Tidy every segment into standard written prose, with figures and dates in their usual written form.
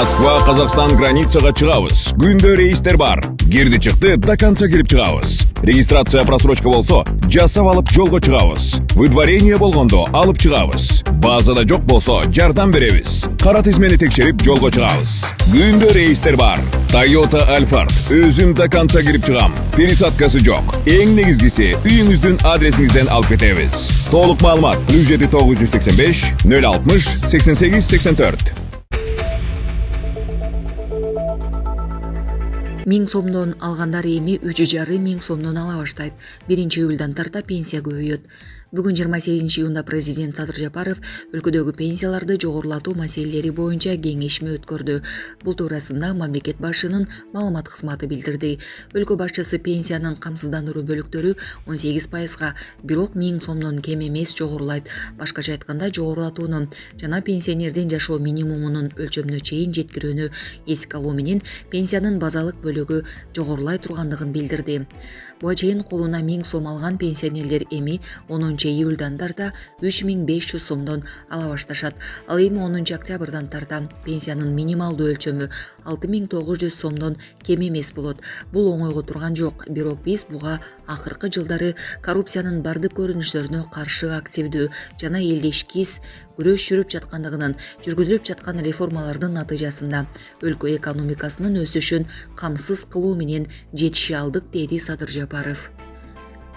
Москва, Қазақстан границаға чыгабыз. Күндө рейстер бар. Кирди чыкты, до конца кирип чыгабыз. Регистрация просрочка болсо, жасап алып жолго чыгабыз. Выдворение болгондо алып чыгабыз. Базада жок болсо, жардам беребиз. Кара тизмени текшерип жолго чыгабыз. Күндө рейстер бар. Toyota Alphard. Өзүм до конца кирип чыгам. Пересадкасы жок. Эң негизгиси, үйүңүздүн адресиңизден алып кетебиз. Толук маалымат 7 985 060 88 84. 1000 сомдон алгандар эми 3,5 сомдон ала баштайт. 1-июлдан тарта пенсия көбөйөт. Бүгүн 28-июнда президент Садыр Жапаров өлкөдөгү пенсияларды жогорулатуу маселелери боюнча кеңешме өткөрдү. Бул туурасында мамлекет башчынын маалымат кызматы билдирди. Өлкө башчысы пенсиянын камсыздандыруу бөлүктөрү 18%, бирок 1000 сомдон кем эмес жогорулайт. Башкача айтканда, жогорулатууну жана пенсионердин жашоо минимумунун өлчөмүнө чейин жеткирүүнү эске алуу менен пенсиянын базалык бөлүгү жогорулай тургандыгын билдирди. Буга чейин колуна 1000 сом алган пенсионерлер эми 10-июлдан тарта 3500 сомдон ала башташат. Ал эми 10-октябрдан тарта пенсиянын минималдуу өлчөмү 6900 сомдон кем эмес болот. Бул оңойго турган жок, бирок биз буга акыркы жылдары коррупциянын бардык көрүнүштөрүнө каршы активдүү жана элдешкиз күрөш жүрүп жаткандыгынан, жүргүзүлүп жаткан реформалардын натыйжасында өлкө экономикасынын өсүшүн камсыз кылуу менен жетише алдык, деди Садыр Жапаров.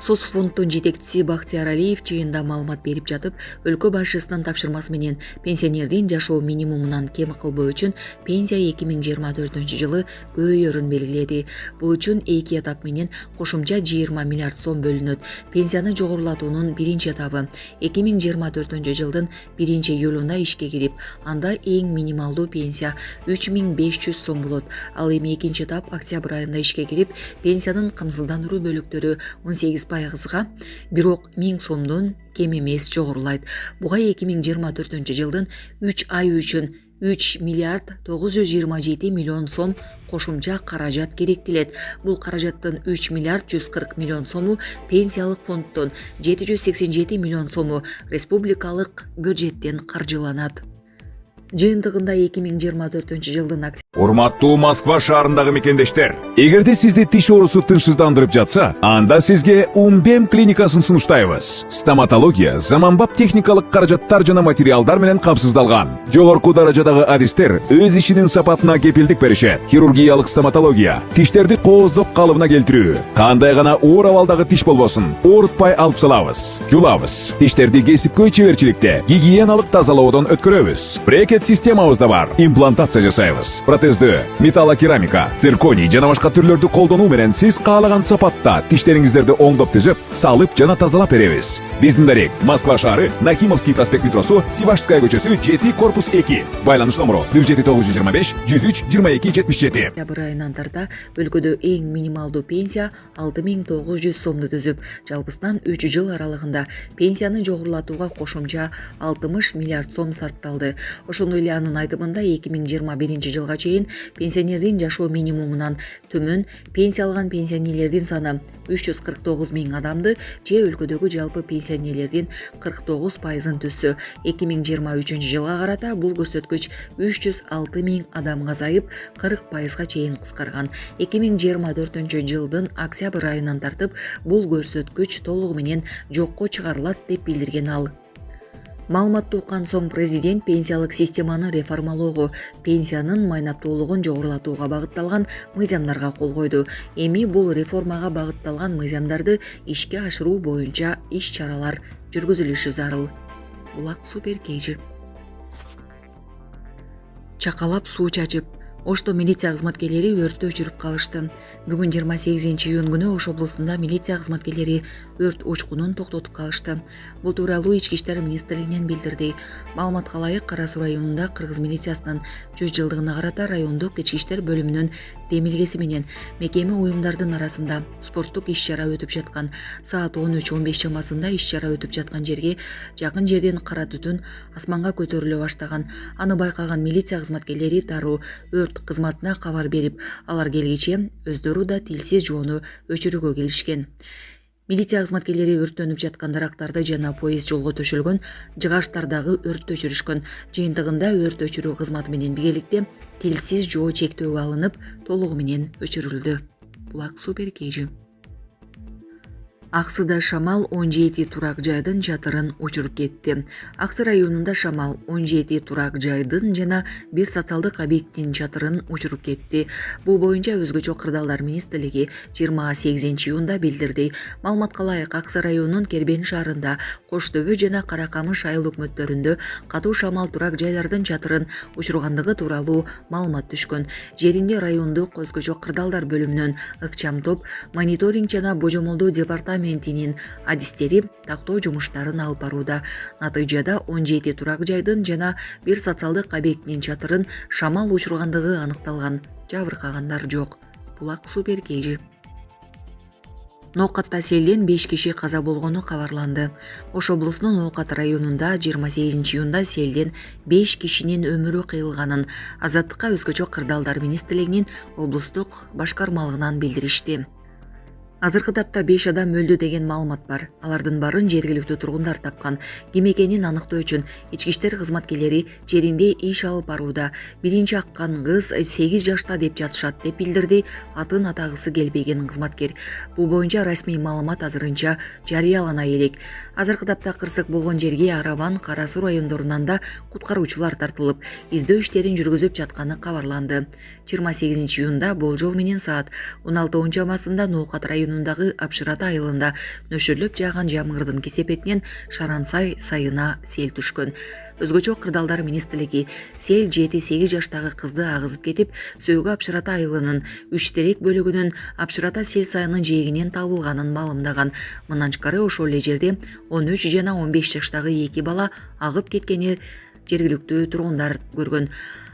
Соцфонддун жетекчиси Бактияр Алиев чыйында маалымат берип жатып, өлкө башчысынын тапшырмасы менен пенсионердин жашоо минимумунан кем кылбоо үчүн пенсия 2024-жылы көбөйөрүн белгиледи. Бул үчүн 2 этап менен кошумча 20 миллиард сом бөлүнөт. Пенсияны жогорулатуунун биринчи этабы 2024-жылдын 1-июлунда ишке кирип, анда эң минималдуу пенсия 3500 сом болот. Ал эми экинчи этап октябрь айында ишке кирип, пенсиянын камсыздандыруу бөлүктөрү 18%, бирок 1000 сомдон кем эмес жогорулайт. Буга 2024-жылдын 3 ай үчүн 3 миллиард 927 миллион сом кошумча каражат керектелет. Бул каражаттын 3 миллиард 140 миллион сому пенсиялык фонддон, 787 миллион сому республикалык бюджеттен каржыланат. Жыйынтыгында 2024-жылдын Урматтуу Москва шаарындагы мекендештер, эгерде сизди тиш оорусу тынчсыздандырып жатса, анда сизге Умбем клиникасын сунуштайбыз. Стоматология заманбап техникалык каражаттар жана материалдар менен камсыздалган. Жогорку даражадагы адистер өз ишинин сапатына кепилдик беришет. Хирургиялык стоматология, тиштерди кооздоп калыбына келтирүү, кандай гана оор абалдагы тиш болбосун, оорутпай алып салабыз, жулабыз. Тиштерди кесипкөй чеберчиликте, гигиеналык тазалоодон өткөрөбүз. Брекет системабыз да бар. Имплантация жасайбыз. Протездөө, металлокерамика, цирконий жана башка түрлөрдү колдонуу менен сиз каалаган сапатта тиштериңиздерди оңдоп түзөп, салып жана тазалап беребиз. Биздин дарек Москва шаары, Нахимовский проспект метросу, Сивашская көчөсү 7 корпус 2. Байланыш номеру +7 925 103 22 77. Октябрь айынан тарта өлкөдө эң минималдуу пенсия 6900 сомду түзүп, жалпысынан 3 жыл аралыгында пенсияны жогорулатууга кошумча 60 миллиард сом сарпталды. Ошондой эле анын айтымында 2021-жылга чейин пенсионердин жашоо минимумунан төмөн пенсия алган пенсионерлердин саны 349 миң адамды, же өлкөдөгү жалпы пенсионерлердин 49%-ын түзсө, 2023-жылга карата бул көрсөткүч 306 миң адамга азайып, 40%-га чейин кыскарган. 2024-жылдын октябрь айынан тартып бул көрсөткүч толугу менен жокко чыгарылат деп билдирген ал. Маалыматты уккан соң президент пенсиялык системаны реформалоого, пенсиянын майнаптуулугун жогорулатууга багытталган мыйзамдарга кол койду. Эми бул реформага багытталган мыйзамдарды ишке ашыруу боюнча иш-чаралар жүргүзүлүшү зарыл. Булак супер кейжи. Чакалап суу чачып, Ошто милиция кызматкерлери өрттү өчүрүп калышты. Бүгүн 28-июнь күнү Ош облусунда милиция кызматкерлери өрт учкунун токтотуп калышты. Бул тууралуу Ички иштер министрлигинен билдирди. Маалыматка ылайык, Кара Суу районунда кыргыз милициясынын 100 жылдыгына карата райондук ички иштер бөлүмүнүн демилгеси менен мекеме уюмдардын арасында спорттук иш-чара өтүп жаткан. Саат 13:15 чамасында иш-чара өтүп жаткан жерге жакын жерден кара түтүн асманга көтөрүлө баштаган. Аны байкаган милиция кызматкерлери дароо өрт кызматына кабар берип, алар келгиче өздөрү да тилсиз жоону өчүрүүгө келишкен. Милиция кызматкерлери өрттөнүп жаткан дарактарды жана поезд жолго төшөлгөн жыгачтардагы өрттү өчүрүшкөн. Жыйынтыгында өрт өчүрүү кызматы менен биргеликте тилсиз жоо чектөөгө алынып, толугу менен өчүрүлдү. Булак Супер KG. Аксыда шамал 17 турак жайдын чатырын учуруп кетти. Аксы районунда шамал 17 турак жайдын жана бир социалдык объекттин чатырын учуруп кетти. Бул боюнча өзгөчө кырдаалдар министрлиги 28-июнда билдирди. Маалыматка ылайык, Аксы районунун Кербен шаарында, Кош Төбө жана Кара Камыш айыл өкмөттөрүндө катуу шамал турак жайлардын чатырын учургандыгы тууралуу маалымат түшкөн. Жеринде райондук өзгөчө кырдаалдар бөлүмүнөн ыкчам топ мониторинг жана божомолдоо департаментинин адистери тактоо жумуштарын алып барууда. Натыйжада 17 турак жайдын жана бир социалдык объекттин чатырын шамал учургандыгы аныкталган. Жабыркагандар жок. Булак Супер KG. Ноокатта селден 5 киши каза болгону кабарланды. Ош облусунун Ноокат районунда 28-июнда селден 5 кишинин өмүрү кыйылганын Азаттыкка өзгөчө кырдаалдар министрлигинин облустук башкармалыгынан билдиришти. Азыркы тапта 5 адам өлдү деген маалымат бар. Алардын баарын жергиликтүү тургундар тапкан. Ким экенин аныктоо үчүн ички иштер кызматкерлери жеринде иш алып барууда. Биринчи аккан кыз 8 жашта деп жатышат деп билдирди атын атагысы келбеген кызматкер. Бул боюнча расмий маалымат азырынча жарыялана элек. Азыркы тапта кырсык болгон жерге Араван, Кара Суу райондорунан да куткаруучулар тартылып, издөө иштерин жүргүзүп жатканы кабарланды. 28-июнда болжол менен саат 16 чамасында Ноокат районундагы Апшырата айылында нөшөрлөп жааган жамгырдын кесепетинен Шарансай сайына сел түшкөн. Өзгөчө кырдаалдар министрлиги сел 7-8 жаштагы кызды агызып кетип, Сөөгү Апшырата айылынын 3 терек бөлүгүнүн Апшырата сел сайынын жээгинен табылганын маалымдаган. Мындан тышкары ошол эле жерде 13 жана 15 жаштагы 2 бала агып кеткени жергиликтүү тургундар көргөн.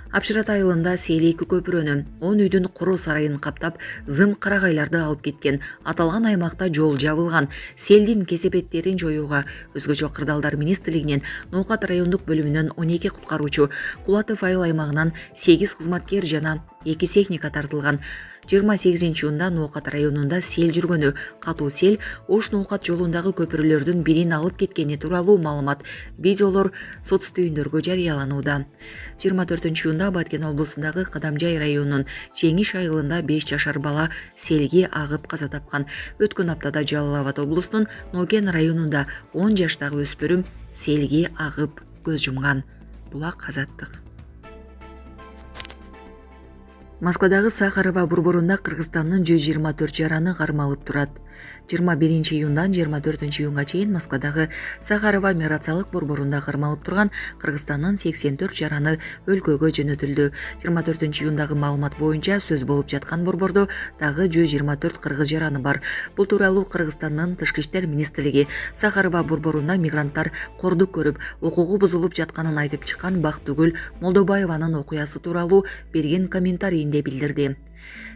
Апшырата айылында сел 2 көпүрөнү, 10 үйдүн короо сарайын каптап, зым карагайларды алып кеткен. Аталган аймакта жол жабылган. Селдин кесепеттерин жоюуга өзгөчө кырдаалдар министрлигинин Ноокат райондук бөлүмүнөн 12 куткаруучу, Кулатов айыл аймагынан 8 кызматкер жана 2 техника тартылган. 28-июнда Ноокат районунда сел жүргөнү, катуу сел Ош Ноокат жолундагы көпүрөлөрдүн бирин алып кеткени тууралуу маалымат, видеолор соц түйүндөргө жарыяланууда. 24-июнда Баткен облусундагы Кадамжай районунун Жеңиш айылында 5 жашар бала селге агып каза тапкан. Өткөн аптада Жалал Абад облусунун Ноген районунда 10 жаштагы өспүрүм селге агып көз жумган. Булак Азаттык. Москвадагы Сахарова борборунда Кыргызстандын 124 жараны кармалып турат. 21-июндан 24-июнга чейин Москвадагы Сахарова миграциялык борборунда кармалып турган Кыргызстандын 84 жараны өлкөгө жөнөтүлдү. 24-июндагы маалымат боюнча сөз болуп жаткан борбордо дагы 124 кыргыз жараны бар. Бул тууралуу Кыргызстандын Тышкы иштер министрлиги Сахарова борборунда мигранттар кордук көрүп, укугу бузулуп жатканын айтып чыккан Бактыгүл Молдобаеванын окуясы тууралуу берген комментарийинде билдирди.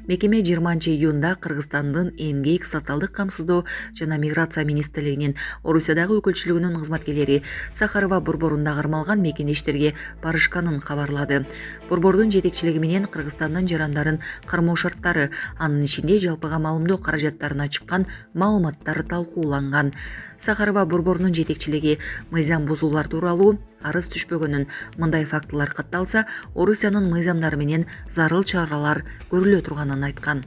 Мекеме 20-июнда Кыргызстандын эмгек, социалдык камсыздоо жана миграция министрлигинин Орусиядагы өкүлчүлүгүнүн кызматкерлери Сахарова борборунда кармалган мекендештерге барышканын кабарлады. Борбордун жетекчилиги менен Кыргызстандын жарандарын кармоо шарттары, анын ичинде жалпыга маалымдоо каражаттарына чыккан маалыматтар талкууланган. Сахарова борборунун жетекчилиги мыйзам бузуулар тууралуу арыз түшпөгөнүн, мындай фактылар катталса, Орусиянын мыйзамдары менен зарыл чаралар көрүлө турганын айткан.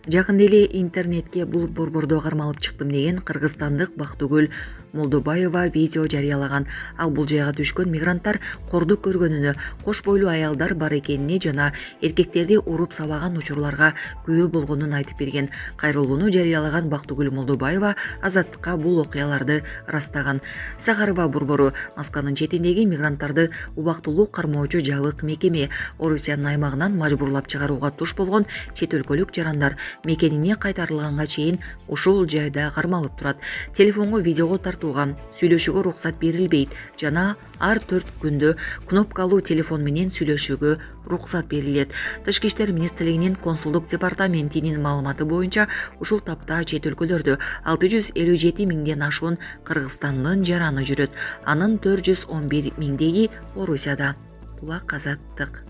Жакында эле интернетке бул борбордо кармалып чыктым деген кыргызстандык Бактыгүл Молдобаева видео жарыялаган. Ал бул жайга түшкөн мигранттар кордук көргөнүнө, кош бойлуу аялдар бар экенине жана эркектерди уруп сабаган учурларга күбө болгонун айтып берген. Кайрылууну жарыялаган Бактыгүл Молдобаева Азаттыкка бул окуяларды ырастаган. Сахарова борбору Москванын четиндеги мигранттарды убактылуу кармоочу жабык мекеме. Орусиянын аймагынан мажбурлап чыгарууга туш болгон чет өлкөлүк жарандар мекенине кайтарылганга чейин ушул жайда кармалып турат. Телефонго видеого тартууга, сүйлөшүүгө уруксат берилбейт жана ар 4 күндө кнопкалуу телефон менен сүйлөшүүгө уруксат берилет. Тышкы иштер министрлигинин консулдук департаментинин маалыматы боюнча ушул тапта чет өлкөлөрдө 657 миңден ашуун Кыргызстандын жараны жүрөт. Анын 411 миңдеги Орусияда. Булак Азаттык.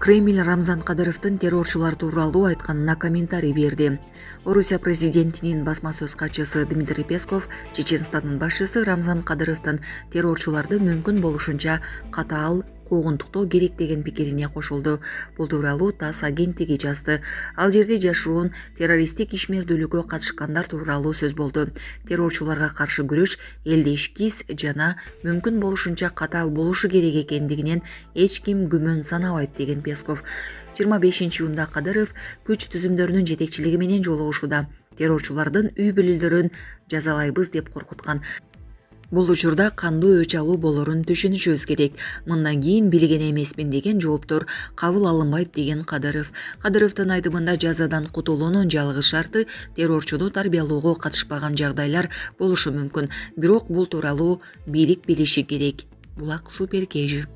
Кремль Рамзан Кадыровдун террорчулар тууралуу айтканына комментарий берди. Орусия президентинин басма сөз катчысы Дмитрий Песков Чеченстандын башчысы Рамзан Кадыровдун террорчуларды мүмкүн болушунча катаал куугунтуктоо керек деген пикирине кошулду. Бул тууралуу ТАСС агенттиги жазды. Ал жерде жашыруун террористтик ишмердүүлүккө катышкандар тууралуу сөз болду. Террорчуларга каршы күрөш элде ишкиз жана мүмкүн болушунча катаал болушу керек экендигинен эч ким күмөн санабайт деген Песков. 25-июнда Кадыров күч түзүмдөрүнүн жетекчилиги менен жолугушууда. Террорчулардын үй бүлөлөрүн жазалайбыз деп коркуткан. Бул учурда кандуу өч алуу болорун түшүнүшүбүз керек. Мындан кийин билген эмесмин деген жооптор кабыл алынбайт деген Кадыров. Кадыровдун айтымында жазадан кутулуунун жалгыз шарты террорчуну тарбиялоого катышпаган жагдайлар болушу мүмкүн. Бирок бул тууралуу бийлик билиши керек. Булак Суперкежи.